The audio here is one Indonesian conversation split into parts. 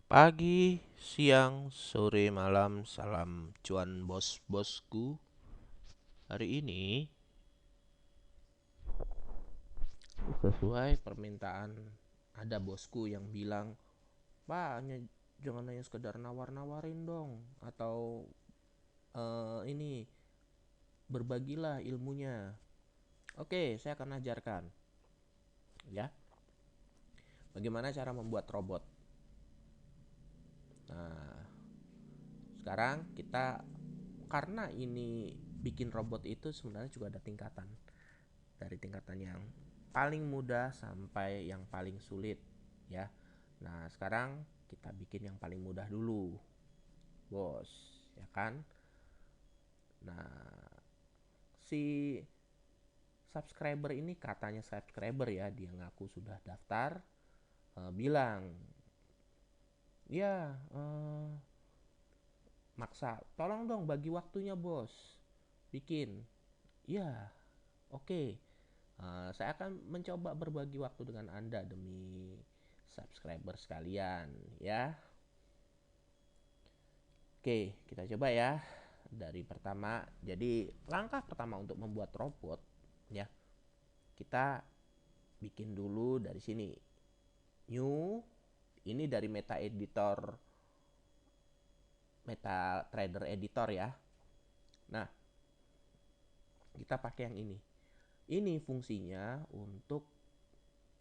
Pagi, siang, sore, malam, salam cuan bos-bosku. Hari ini sesuai permintaan ada bosku yang bilang, "Pak, jangan hanya sekedar nawar-nawarin dong atau ini berbagilah ilmunya." Oke, saya akan ajarkan ya. Bagaimana cara membuat robot. Nah, sekarang kita karena ini bikin robot itu sebenarnya juga ada tingkatan. Dari tingkatan yang paling mudah sampai yang paling sulit ya. Nah, sekarang kita bikin yang paling mudah dulu, bos, ya kan? Nah, si subscriber ini katanya subscriber ya, dia ngaku sudah daftar, bilang, "Ya, maksa, tolong dong bagi waktunya, bos. Bikin." Ya, oke. Saya akan mencoba berbagi waktu dengan Anda demi subscriber sekalian ya. Oke, kita coba ya. Dari pertama, jadi langkah pertama untuk membuat robot ya, kita bikin dulu dari sini. New, ini dari MetaTrader Editor ya. Nah, kita pakai yang ini. Ini fungsinya untuk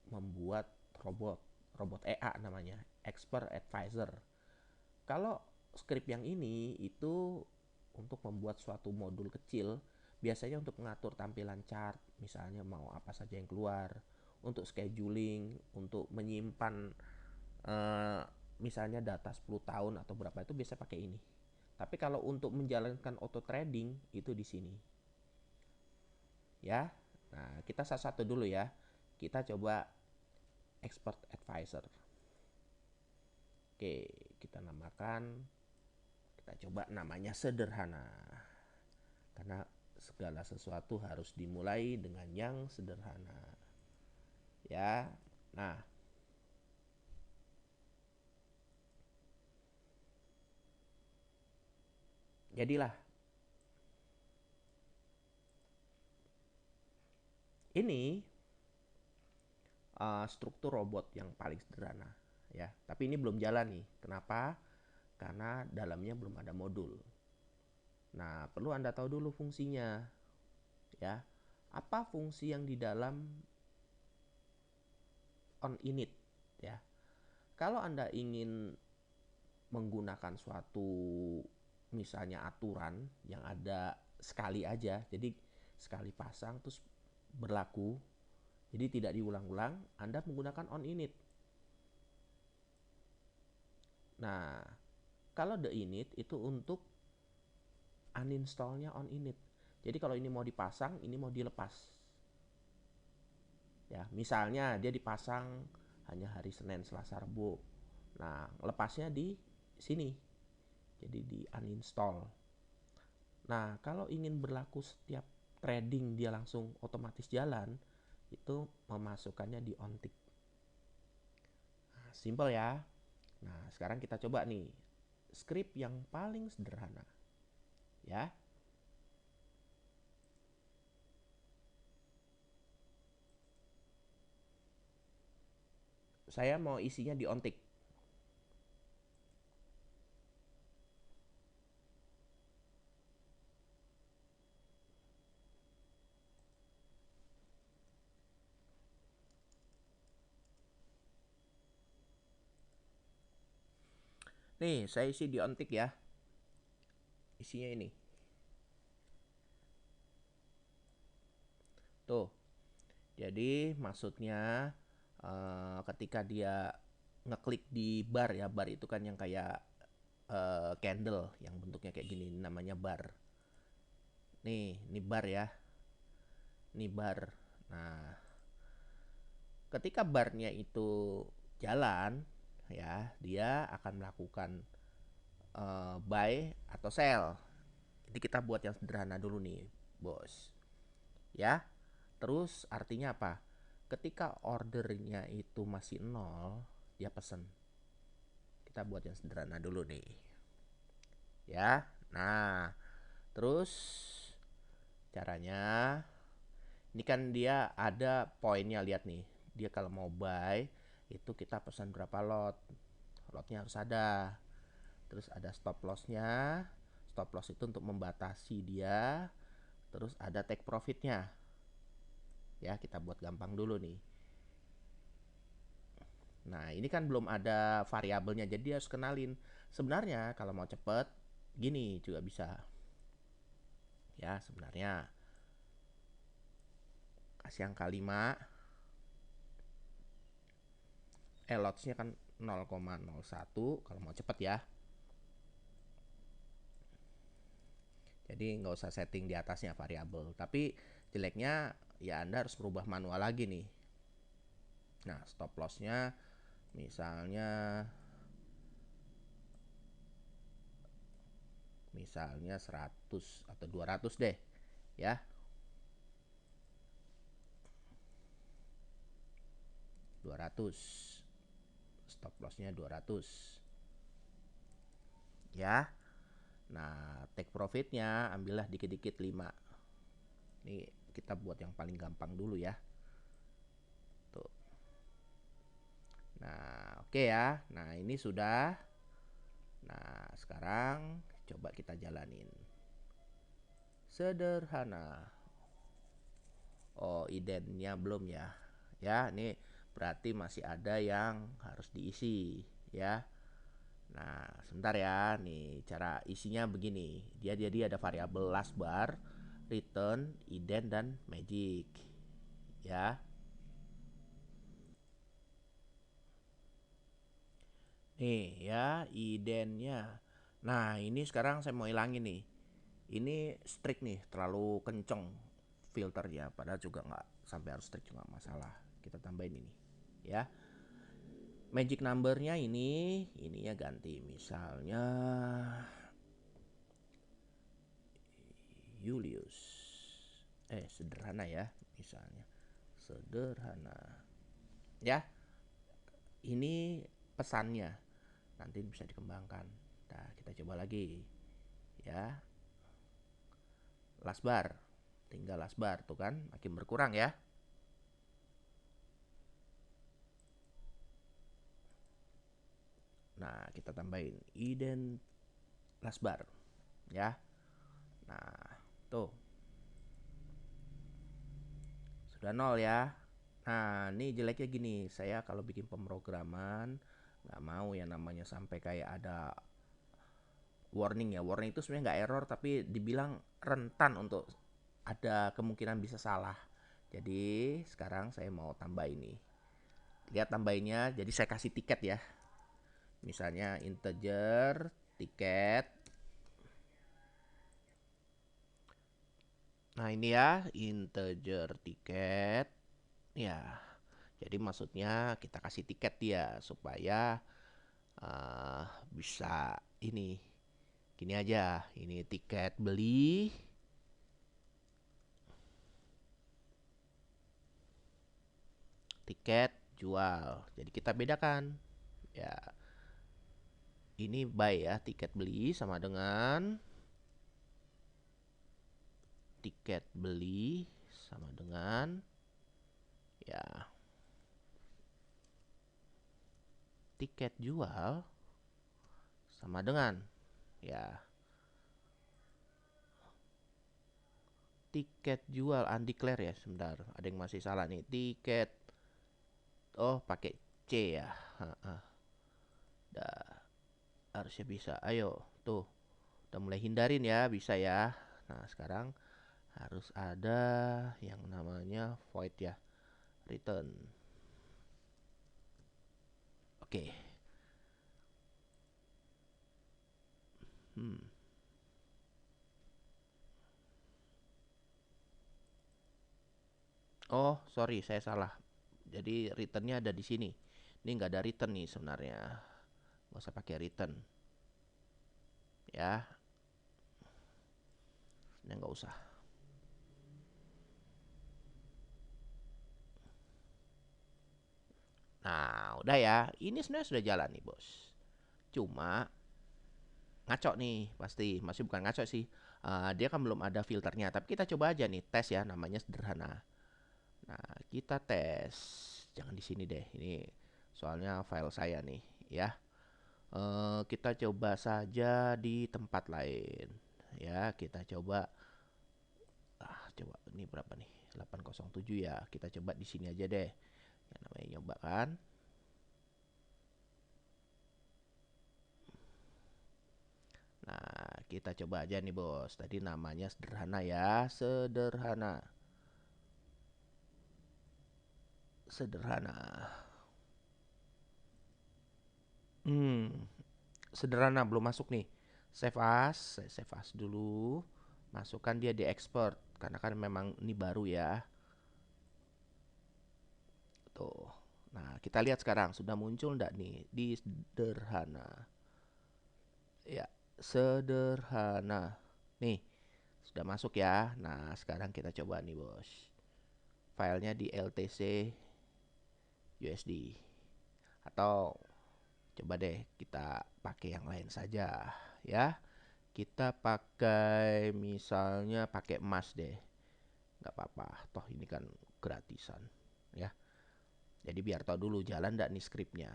membuat robot EA namanya, Expert Advisor. Kalau script yang ini itu untuk membuat suatu modul kecil, biasanya untuk mengatur tampilan chart, misalnya mau apa saja yang keluar, untuk scheduling, untuk menyimpan eh, misalnya data 10 tahun atau berapa, itu biasa pakai ini. Tapi kalau untuk menjalankan auto trading itu di sini. Ya. Nah, kita satu-satu dulu ya. Kita coba Expert Advisor. Oke, kita namakan, kita coba namanya sederhana. Karena segala sesuatu harus dimulai dengan yang sederhana. Ya. Nah, jadilah ini struktur robot yang paling sederhana ya. Tapi ini belum jalan nih. Kenapa? Karena dalamnya belum ada modul. Nah, perlu Anda tahu dulu fungsinya ya. Apa fungsi yang di dalam on init ya. Kalau Anda ingin menggunakan suatu misalnya aturan yang ada sekali aja, jadi sekali pasang terus berlaku, jadi tidak diulang-ulang, Anda menggunakan on init. Nah, kalau the init itu untuk uninstallnya on init. Jadi kalau ini mau dipasang, ini mau dilepas. Ya, misalnya dia dipasang hanya hari Senin, Selasa, Rabu. Nah, lepasnya di sini. Jadi di uninstall. Nah, kalau ingin berlaku setiap trading dia langsung otomatis jalan, itu memasukkannya di on tick. Nah, simple ya. Nah, sekarang kita coba nih script yang paling sederhana. Ya. Saya mau isinya di on tick. Nih, saya isi di on tick ya. Isinya ini. Tuh. Jadi maksudnya ketika dia ngeklik di bar ya, bar itu kan yang kayak candle yang bentuknya kayak gini, namanya bar. Nih, ini bar ya. Ini bar. Nah, ketika barnya itu jalan ya, dia akan melakukan buy atau sell. Jadi kita buat yang sederhana dulu nih, bos. Ya. Terus artinya apa? Ketika ordernya itu masih nol, dia pesen. kita buat yang sederhana dulu nih. Ya. Nah, terus caranya ini kan dia ada poinnya, lihat nih. Dia kalau mau buy itu kita pesan berapa lot. Lotnya harus ada. Terus ada stop lossnya. Stop loss itu untuk membatasi dia. Terus ada take profitnya. Ya, kita buat gampang dulu nih. Nah, ini kan belum ada variabelnya, jadi harus kenalin. Sebenarnya kalau mau cepet, gini juga bisa. Ya, sebenarnya kasih angka 5. Lotsnya kan 0,01 kalau mau cepet ya. Jadi nggak usah setting di atasnya variabel. Tapi jeleknya ya Anda harus merubah manual lagi nih. Nah, stop lossnya misalnya 100 atau 200 deh ya. 200, stop lossnya 200 ya. Nah, take profitnya ambillah dikit-dikit 5. Ini kita buat yang paling gampang dulu ya. Tuh. Nah, oke ya. Nah, ini sudah. Nah, sekarang coba kita jalanin. Sederhana. Oh, idennya belum ya. Ya, ini berarti masih ada yang harus diisi ya. Nah, sebentar ya. Nih, cara isinya begini. Dia ada variabel last bar, return, ident, dan magic. Ya. Nih ya, identnya. Nah, ini sekarang saya mau hilangin nih. Ini strict nih, terlalu kenceng filternya. Padahal juga nggak sampai harus strict juga masalah. Kita tambahin ini. Ya. Magic numbernya ini ya ganti. Misalnya Julius. Sederhana ya, misalnya. Sederhana. Ya, ini pesannya. Nanti bisa dikembangkan. Nah, kita coba lagi. Ya, last bar. Tinggal last bar tuh kan, makin berkurang ya. Nah, kita tambahin ident last bar. Ya. Nah, tuh. Sudah 0 ya. Nah, ini jeleknya gini. Saya kalau bikin pemrograman nggak mau ya namanya sampai kayak ada warning ya. Warning itu sebenarnya nggak error, tapi dibilang rentan untuk ada kemungkinan bisa salah. Jadi sekarang saya mau tambah ini. Lihat tambahinnya. Jadi saya kasih tiket ya. Misalnya integer tiket. Nah, ini ya integer tiket. Ya. Jadi maksudnya kita kasih tiket dia supaya bisa ini. Gini aja, ini tiket beli. Tiket jual. Jadi kita bedakan. Ya. Ini buy ya, tiket beli sama dengan tiket beli sama dengan ya tiket jual sama dengan ya tiket jual undeclared ya. Sebentar, ada yang masih salah nih. Tiket, oh pakai C ya. Dah, harusnya bisa. Ayo tuh, udah mulai hindarin ya, bisa ya. Nah, sekarang harus ada yang namanya void ya, return. Oke. Oh, sorry, saya salah. Jadi returnnya ada di sini. Ini nggak ada return nih sebenarnya. Nggak usah pakai return. Ya, ini nggak usah. Nah, udah ya. Ini sebenarnya sudah jalan nih, bos. Cuma ngaco nih pasti, masih bukan ngaco sih. Dia kan belum ada filternya, tapi kita coba aja nih tes ya, namanya sederhana. Nah, kita tes. Jangan di sini deh, ini soalnya file saya nih ya. Kita coba saja di tempat lain ya. Kita coba coba ini berapa nih, 807 ya. Kita coba di sini aja deh, yang namanya nyoba kan. Nah, kita coba aja nih bos. Tadi namanya sederhana ya, sederhana. Sederhana. Sederhana belum masuk nih. Save as, saya save as dulu. Masukkan dia di export, karena kan memang ini baru ya. Tuh. Nah, kita lihat sekarang sudah muncul enggak nih di sederhana. Ya, sederhana. Nih, sudah masuk ya. Nah, sekarang kita coba nih, bos. Filenya di LTC USD. Atau coba deh kita pakai yang lain saja, ya. Kita pakai misalnya pakai emas deh. Nggak apa-apa, toh ini kan gratisan, ya. Jadi biar tahu dulu jalan enggak nih skripnya.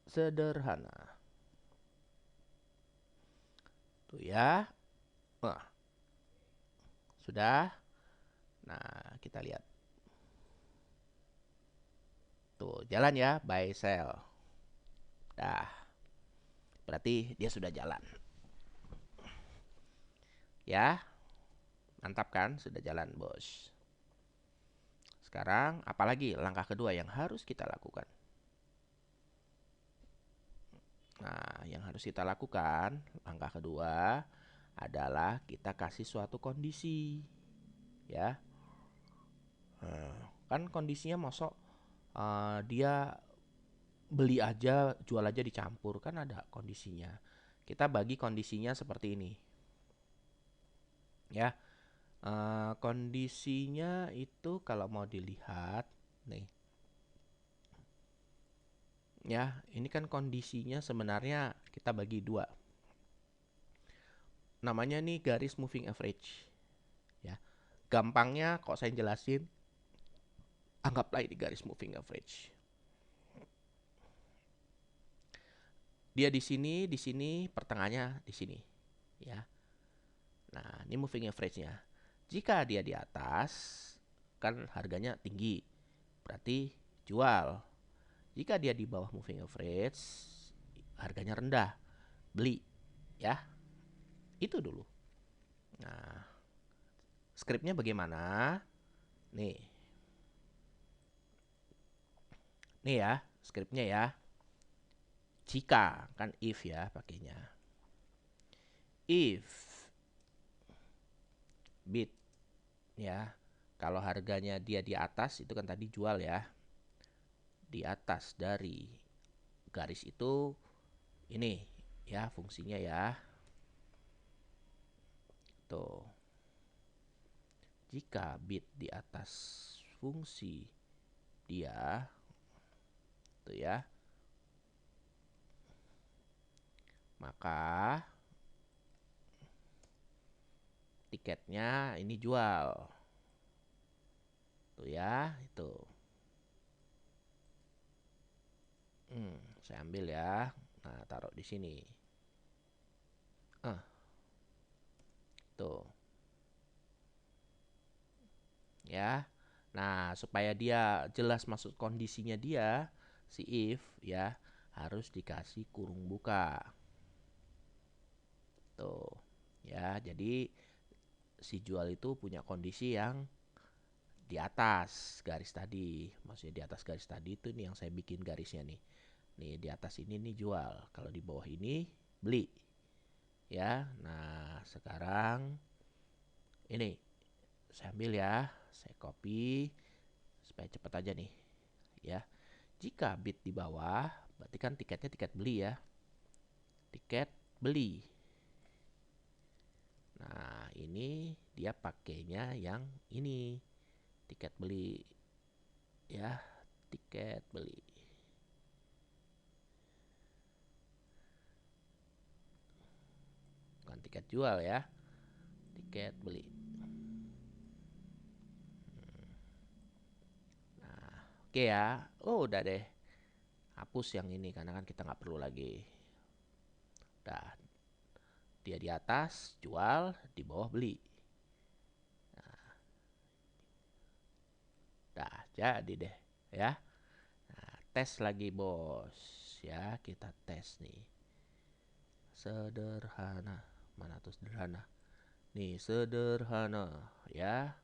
Sederhana. Tuh ya. Nah, sudah. Nah, kita lihat. Tuh, jalan ya, buy sell. Dah. Berarti dia sudah jalan. Ya. Mantap kan? Sudah jalan, bos. Sekarang, apalagi langkah kedua yang harus kita lakukan? Nah, yang harus kita lakukan, langkah kedua adalah kita kasih suatu kondisi. Ya. Kan kondisinya mosok dia beli aja, jual aja dicampur, kan ada kondisinya. Kita bagi kondisinya seperti ini. Ya. Kondisinya itu kalau mau dilihat nih. Ya, ini kan kondisinya sebenarnya kita bagi dua. Namanya nih garis moving average. Ya. Gampangnya kok saya jelasin, anggaplah ini garis moving average. Dia di sini, pertengahannya di sini, ya. Nah, ini moving average-nya. Jika dia di atas, kan harganya tinggi, berarti jual. Jika dia di bawah moving average, harganya rendah, beli, ya. Itu dulu. Nah, skripnya bagaimana? Nih. Nih ya, skripnya ya. Jika, kan if ya pakainya. If bid, ya. Kalau harganya dia di atas, itu kan tadi jual ya. Di atas dari garis itu, ini ya fungsinya ya. Tuh. Jika bid di atas fungsi dia, tuh ya, maka tiketnya ini jual. Tuh ya, itu. Saya ambil ya. Nah, taruh di sini. Tuh. Ya. Nah, supaya dia jelas masuk kondisinya dia, si if ya, harus dikasih kurung buka. Tuh. Ya, jadi si jual itu punya kondisi yang di atas garis tadi. Maksudnya di atas garis tadi itu nih yang saya bikin garisnya nih. Nih di atas ini nih jual. Kalau di bawah ini beli. Ya. Nah, sekarang ini saya ambil ya, saya copy supaya cepat aja nih. Ya. Jika bid di bawah, berarti kan tiketnya tiket beli ya. Tiket beli. Nah, ini dia pakainya yang ini. Tiket beli. Ya, tiket beli. tiket jual ya. Tiket beli. Nah, oke ya. Oh, udah deh. Hapus yang ini karena kan kita nggak perlu lagi. Udah, dia di atas jual, di bawah beli. Udah jadi deh ya. Nah, tes lagi bos ya, kita tes nih. Sederhana. Mana tuh sederhana? Nih, sederhana ya.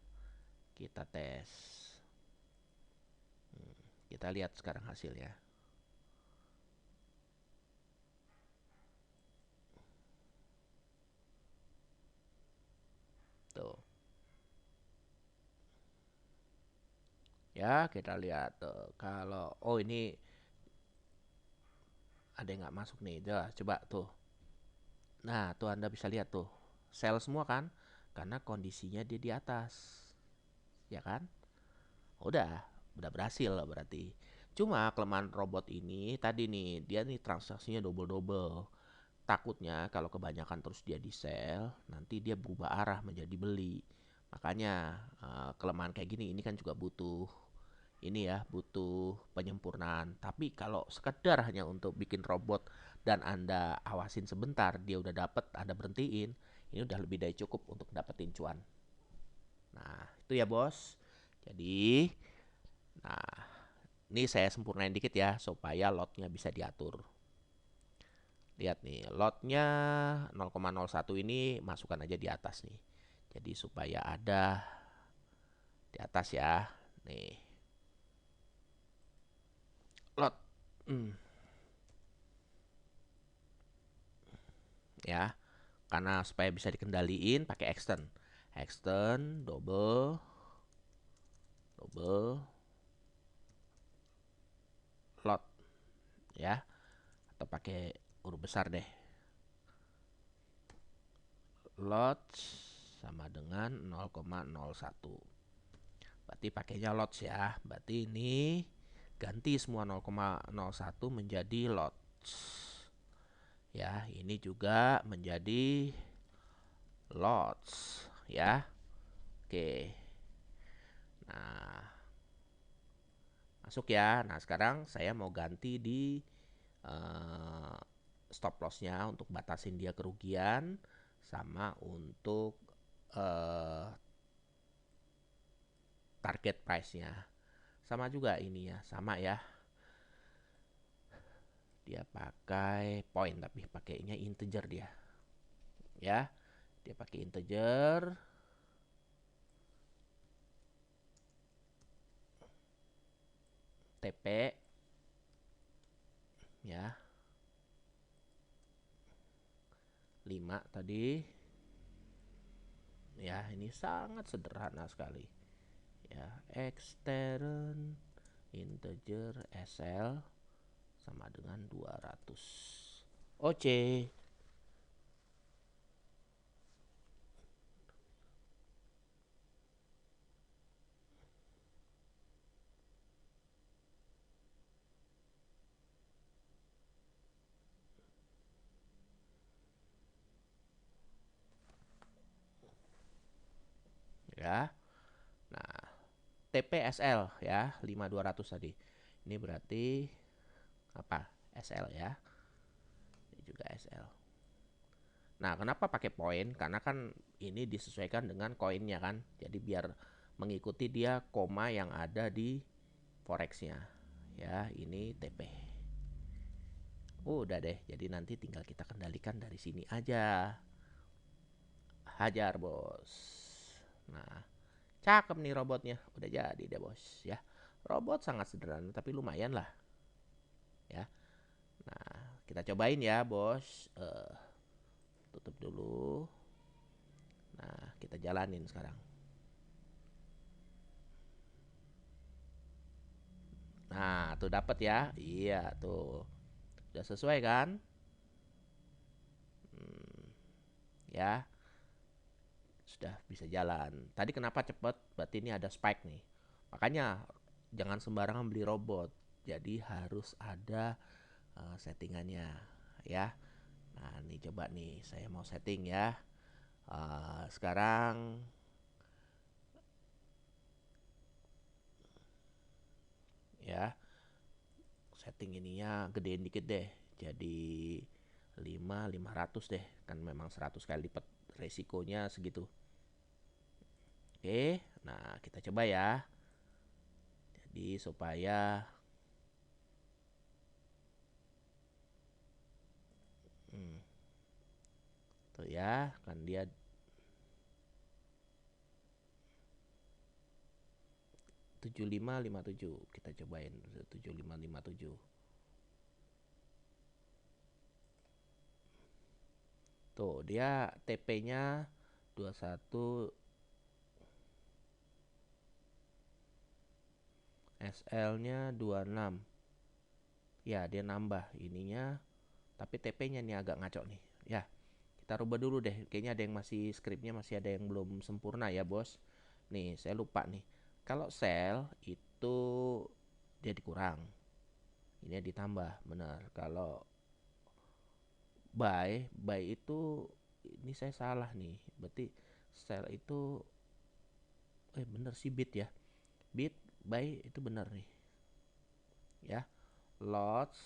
Kita tes. Kita lihat sekarang hasilnya. Tuh. Ya, kita lihat tuh. Kalau ini ada yang nggak masuk nih. Coba tuh. Nah, tuh Anda bisa lihat tuh. Sel semua kan? Karena kondisinya dia di atas. Ya kan? Udah berhasil lah berarti. Cuma kelemahan robot ini tadi nih, dia nih transaksinya double-double. Takutnya kalau kebanyakan terus dia di sell, nanti dia berubah arah menjadi beli. Makanya kelemahan kayak gini ini kan juga butuh ini ya, butuh penyempurnaan. Tapi kalau sekedar hanya untuk bikin robot dan Anda awasin sebentar, dia udah dapet, Anda berhentiin, ini udah lebih dari cukup untuk dapetin cuan. Nah, itu ya bos. Jadi, nah, ini saya sempurnain dikit ya, supaya lotnya bisa diatur. Lihat nih, lotnya 0,01 ini masukkan aja di atas nih. Jadi supaya ada di atas ya. Nih, lot. Ya, karena supaya bisa dikendaliin pakai extend. Extend, double, double, lot. Ya, atau pakai huruf besar deh. Lot sama dengan 0,01. Berarti pakainya lots ya. Berarti ini ganti semua 0,01 menjadi lots. Ya, ini juga menjadi lots ya. Oke. Nah, masuk ya. Nah, sekarang saya mau ganti di stop lossnya untuk batasin dia kerugian sama untuk target price-nya. Sama juga ini ya, sama ya. Dia pakai point tapi pakainya integer dia. Ya. Dia pakai integer. TP ya. 5 tadi. Ya, ini sangat sederhana sekali. Ya, extern integer SL sama dengan 200. Oke. Ya. Nah, TPSL ya, 5200 tadi. Ini berarti apa? SL ya. Ini juga SL. Nah, kenapa pakai poin? Karena kan ini disesuaikan dengan koinnya kan. Jadi biar mengikuti dia koma yang ada di forex-nya. Ya, ini TP. Udah deh, jadi nanti tinggal kita kendalikan dari sini aja. Hajar, bos. Nah, cakep nih robotnya. Udah jadi deh, bos ya. Robot sangat sederhana tapi lumayan lah. Ya. Nah, kita cobain ya, bos. Tutup dulu. Nah, kita jalanin sekarang. Nah, tuh dapat ya. Iya, tuh. Udah sesuai kan? Ya, sudah bisa jalan. Tadi kenapa cepet? Berarti ini ada spike nih. Makanya jangan sembarangan beli robot. Jadi harus ada settingannya ya. Nah, ini coba nih saya mau setting ya. Sekarang ya, setting ininya gedein dikit deh. Jadi 500 deh. Kan memang 100 kali lipat, resikonya segitu. Oke, nah kita coba ya. Jadi supaya tuh ya, kan dia 7557. Kita cobain 7557. Tuh, dia TP-nya 21, SL-nya 26. Ya, dia nambah ininya, tapi TP-nya nih agak ngaco nih. Ya, kita rubah dulu deh. Kayaknya ada yang masih skripnya masih ada yang belum sempurna ya, Bos. Nih, saya lupa nih. Kalau sell itu dia dikurang. Ini ditambah, benar. Kalau buy itu ini saya salah nih. Berarti sell itu bener sih bid ya. Bid buy itu benar nih. Ya. Lots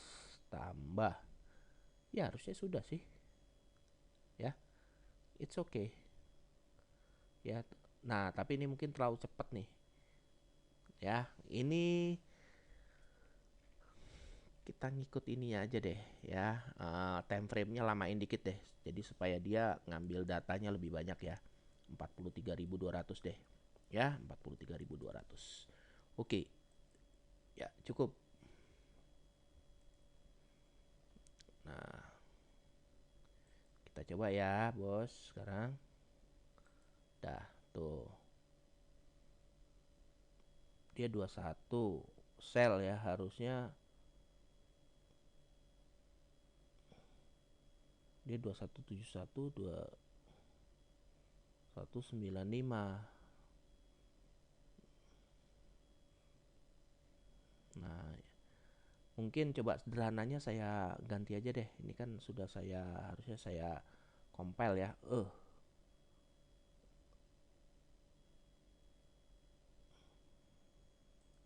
tambah. Ya, harusnya sudah sih. Ya. It's okay. Ya. Nah, tapi ini mungkin terlalu cepat nih. Ya, ini kita ngikut ini aja deh ya. Time frame-nya lamain dikit deh. Jadi supaya dia ngambil datanya lebih banyak ya. 43.200 deh. Ya, 43.200. Oke. Ya, cukup. Nah, kita coba ya, Bos, sekarang. Dah, tuh. Dia 21 sell ya, harusnya dia 2171 2195. Nah, mungkin coba sederhananya saya ganti aja deh. Ini kan sudah harusnya saya compile ya.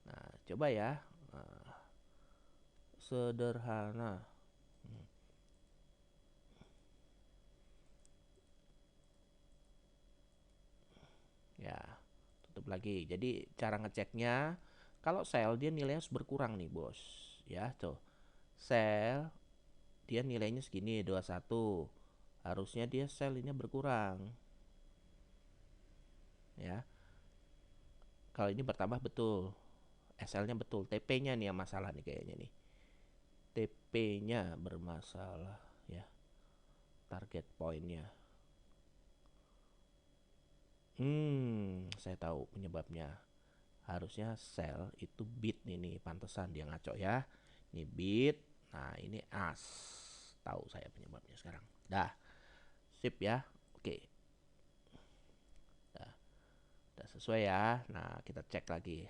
Nah, coba ya. Nah, sederhana. Ya, tutup lagi. Jadi cara ngeceknya, kalau sell dia nilainya harus berkurang nih, Bos. Ya, tuh. Sell dia nilainya segini 21. Harusnya dia sell ini berkurang. Ya. Kalau ini bertambah betul. SL-nya betul. TP-nya nih yang masalah nih kayaknya nih. TP-nya bermasalah ya. Target point-nya. Saya tahu penyebabnya. Harusnya sell itu bid nih pantesan dia ngaco ya. Ini bid, nah ini as. Tahu saya penyebabnya sekarang. Dah. Sip ya. Oke. Dah. Dah sesuai ya. Nah, kita cek lagi.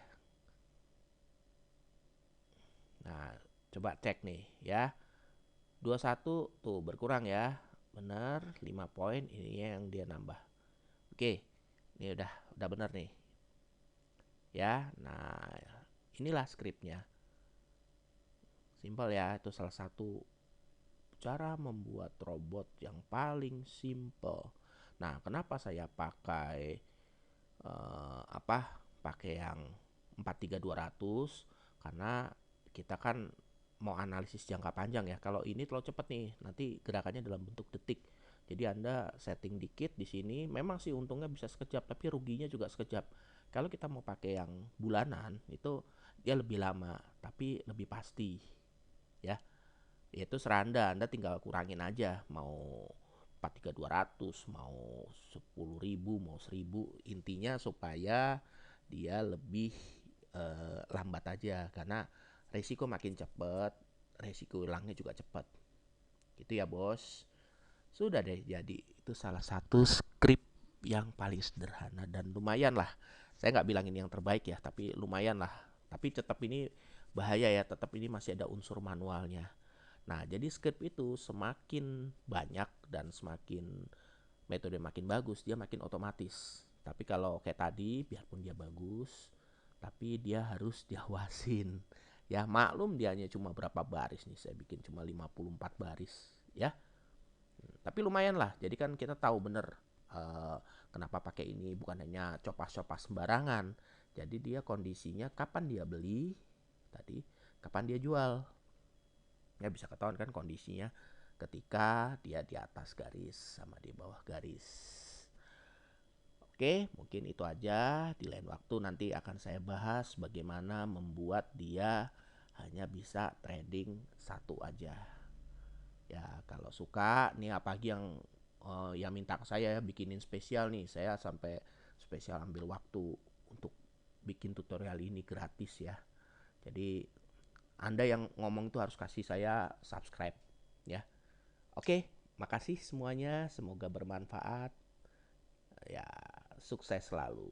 Nah, coba cek nih ya. 21 tuh berkurang ya. Benar, 5 poin ini yang dia nambah. Oke. Ini udah benar nih. Ya. Nah, inilah skripnya. Simpel ya, itu salah satu cara membuat robot yang paling simple. Nah, kenapa saya pakai pakai yang 43200? Karena kita kan mau analisis jangka panjang ya. Kalau ini terlalu cepat nih, nanti gerakannya dalam bentuk detik. Jadi Anda setting dikit di sini, memang sih untungnya bisa sekejap, tapi ruginya juga sekejap. Kalau kita mau pakai yang bulanan, itu dia lebih lama, tapi lebih pasti ya. Itu seranda, Anda tinggal kurangin aja, mau 43200, mau 10.000, mau 1000. Intinya supaya dia lebih lambat aja, karena resiko makin cepet, resiko hilangnya juga cepet. Gitu ya, Bos. Sudah deh, jadi itu salah satu script yang paling sederhana dan lumayan lah. Saya nggak bilang ini yang terbaik ya, tapi lumayan lah. Tapi tetap ini bahaya ya, tetap ini masih ada unsur manualnya. Nah, jadi script itu semakin banyak dan semakin metode makin bagus, dia makin otomatis. Tapi kalau kayak tadi, biarpun dia bagus, tapi dia harus diawasin. Ya, maklum dia hanya cuma berapa baris nih, saya bikin cuma 54 baris, ya. Tapi lumayan lah, jadi kan kita tahu bener uh, kenapa pakai ini, bukan hanya copas-copas sembarangan. Jadi dia kondisinya kapan dia beli, tadi kapan dia jual. Ya bisa ketahuan kan kondisinya ketika dia di atas garis sama di bawah garis. Oke, mungkin itu aja. Di lain waktu nanti akan saya bahas bagaimana membuat dia hanya bisa trading satu aja. Ya, kalau suka nih apalagi yang minta ke saya bikinin spesial nih. Saya sampai spesial ambil waktu untuk bikin tutorial ini gratis ya. Jadi Anda yang ngomong itu harus kasih saya subscribe ya. Oke, makasih semuanya. Semoga bermanfaat. Ya, sukses selalu.